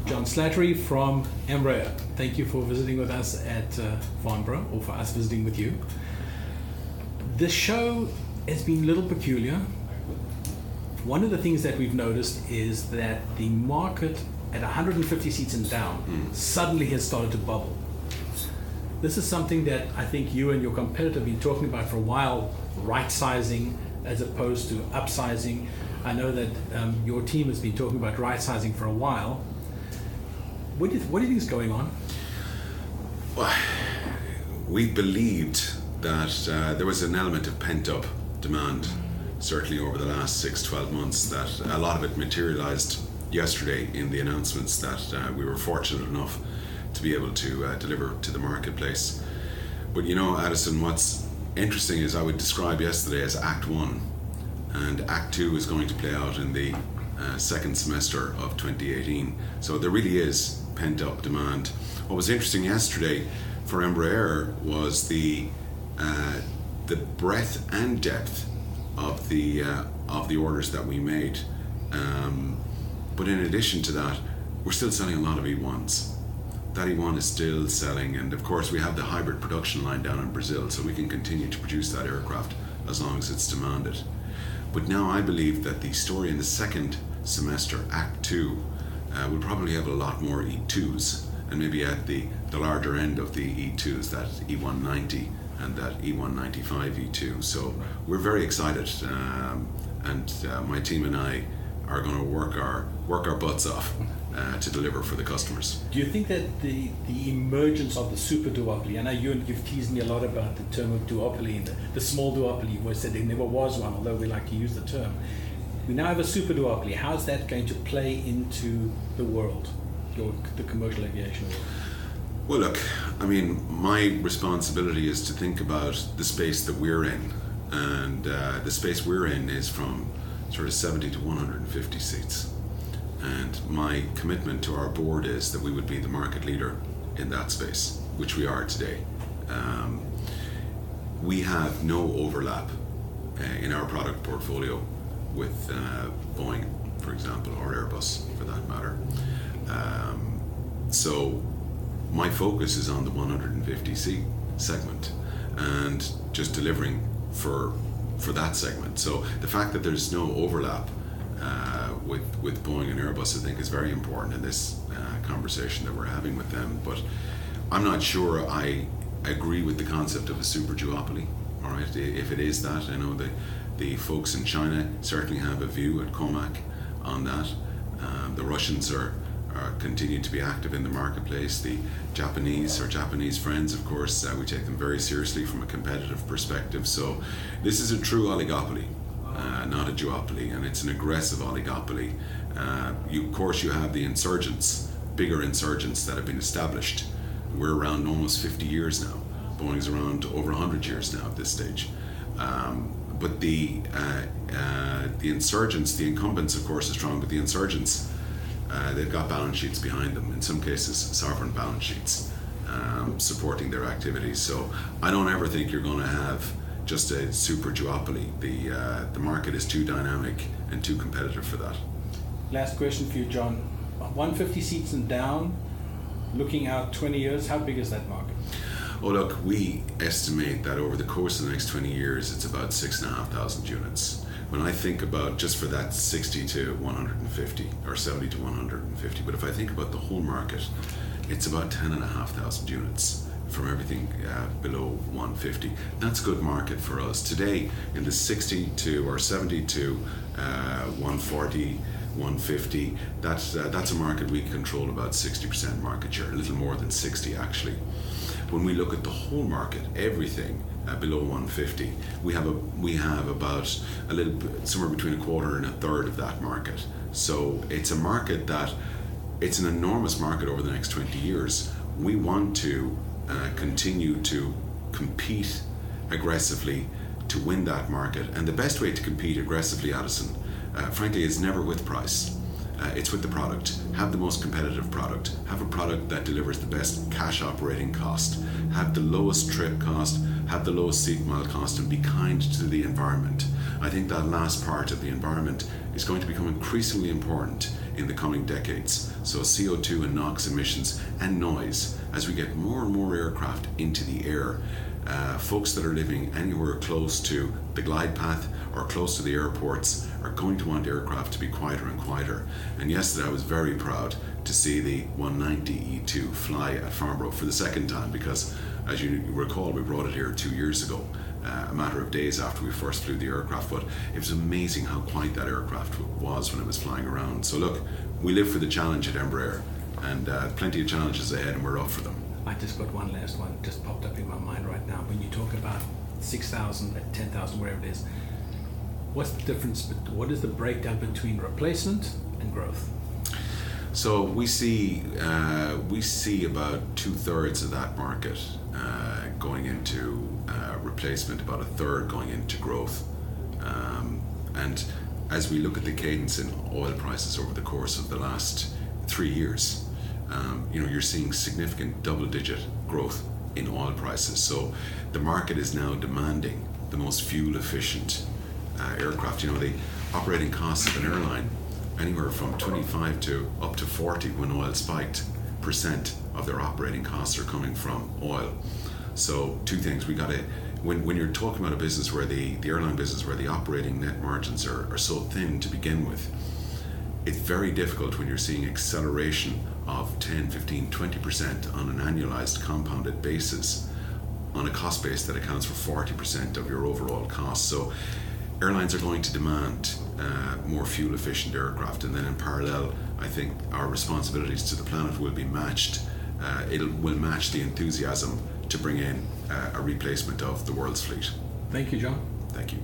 John Slattery from Embraer. Thank you for visiting with us at Farnborough, or for us visiting with you. This show has been a little peculiar. One of the things that we've noticed is that the market at 150 seats and down suddenly has started to bubble. This is something that I think you and your competitor have been talking about for a while, right-sizing as opposed to upsizing. I know that your team has been talking about right-sizing for a while. What do you think is going on? Well, we believed that there was an element of pent-up demand, certainly over the last 6-12 months, that a lot of it materialized yesterday in the announcements that we were fortunate enough to be able to deliver to the marketplace. But you know, Addison, what's interesting is I would describe yesterday as Act 1, and Act 2 is going to play out in the second semester of 2018. So there really is pent-up demand. What was interesting yesterday for Embraer was the breadth and depth of the orders that we made. But in addition to that, we're still selling a lot of E1s. That E1 is still selling, and of course we have the hybrid production line down in Brazil, so we can continue to produce that aircraft as long as it's demanded. But now I believe that the story in the second semester, Act 2, will probably have a lot more E2s, and maybe at the larger end of the E2s, that E190 and that E195 E2. So we're very excited, and my team and I are going to work our butts off to deliver for the customers. Do you think that the emergence of the super duopoly, I know you've teased me a lot about the term of duopoly, and the small duopoly, you always said there never was one, although we like to use the term. We now have a super duopoly. How's that going to play into the world, the commercial aviation world? Well, look, I mean, my responsibility is to think about the space that we're in, and the space we're in is from sort of 70 to 150 seats. And my commitment to our board is that we would be the market leader in that space, which we are today. We have no overlap in our product portfolio with Boeing, for example, or Airbus, for that matter. So my focus is on the 150 seat segment and just delivering for that segment. So the fact that there's no overlap with Boeing and Airbus, I think, is very important in this conversation that we're having with them. But I'm not sure I agree with the concept of a super duopoly. All right, if it is that, I know the folks in China certainly have a view at COMAC on that. The Russians are continue to be active in the marketplace. The Japanese friends, of course, we take them very seriously from a competitive perspective. So this is a true oligopoly, not a duopoly, and it's an aggressive oligopoly. Of course, you have the insurgents, bigger insurgents that have been established. We're around almost 50 years now. Boeing's around over 100 years now at this stage. But the insurgents, the incumbents, of course, are strong, but the insurgents, they've got balance sheets behind them, in some cases sovereign balance sheets, supporting their activities. So I don't ever think you're going to have just a super duopoly. The market is too dynamic and too competitive for that. Last question for you, John. 150 seats and down, looking out 20 years, how big is that market? Oh, look, we estimate that over the course of the next 20 years, it's about 6,500 units. When I think about just for that 60 to 150 or 70 to 150, but if I think about the whole market, it's about 10,500 units from everything below 150. That's a good market for us. Today, in the 60 to or 70 to 140, 150, that's a market we control about 60% market share, a little more than 60 actually. When we look at the whole market, everything below 150, we have about a little bit, somewhere between a quarter and a third of that market. So it's a market that it's an enormous market over the next 20 years. We want to continue to compete aggressively to win that market, and the best way to compete aggressively, Addison, frankly, is never with price. It's with the product. Have the most competitive product. Have a product that delivers the best cash operating cost. Have the lowest trip cost. Have the lowest seat mile cost, and be kind to the environment. I think that last part of the environment is going to become increasingly important in the coming decades. So CO2 and NOx emissions and noise, as we get more and more aircraft into the air, folks that are living anywhere close to the glide path or close to the airports are going to want aircraft to be quieter and quieter. And yesterday I was very proud to see the 190 E2 fly at Farnborough for the second time, because as you recall, we brought it here 2 years ago, a matter of days after we first flew the aircraft. But it was amazing how quiet that aircraft was when it was flying around. So look, we live for the challenge at Embraer, and plenty of challenges ahead, and we're up for them. I just got one last one, just popped up in my mind right now. When you talk about 6,000, 10,000, wherever it is, what's the difference, what is the breakdown between replacement and growth? So we see about 2/3 of that market going into replacement, about 1/3 going into growth. And as we look at the cadence in oil prices over the course of the last 3 years, you're seeing significant double-digit growth in oil prices. So the market is now demanding the most fuel-efficient aircraft. The operating costs of an airline, anywhere from 25 to up to 40 when oil spiked % of their operating costs are coming from oil. So two things, when you're talking about a business where the airline business where the operating net margins are so thin to begin with, it's very difficult when you're seeing acceleration of 10, 15, 20% on an annualized compounded basis on a cost base that accounts for 40% of your overall costs. So airlines are going to demand more fuel efficient aircraft, and then in parallel, I think our responsibilities to the planet will be matched. It will match the enthusiasm to bring in a replacement of the world's fleet. Thank you, John. Thank you.